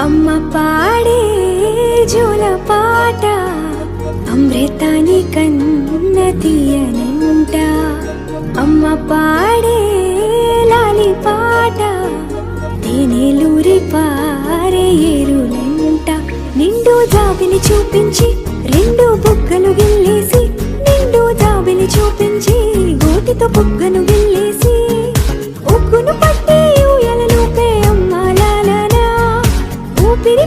అమ్మ పాడే జోల పాట అమృతాని కన్న తీయనంట. అమ్మ పాడే లాలి పాట తేనెలూరి పారే ఏరులంట. నిండు జాబిని చూపించి రెండు బుగ్గలు గిల్లేసి, నిండు జాబిని చూపించి గోటితో బుగ్గను గిల్లేసి, ఉగ్గును పట్టి ఊయలలోపే అమ్మ లాలనా ఊపిరి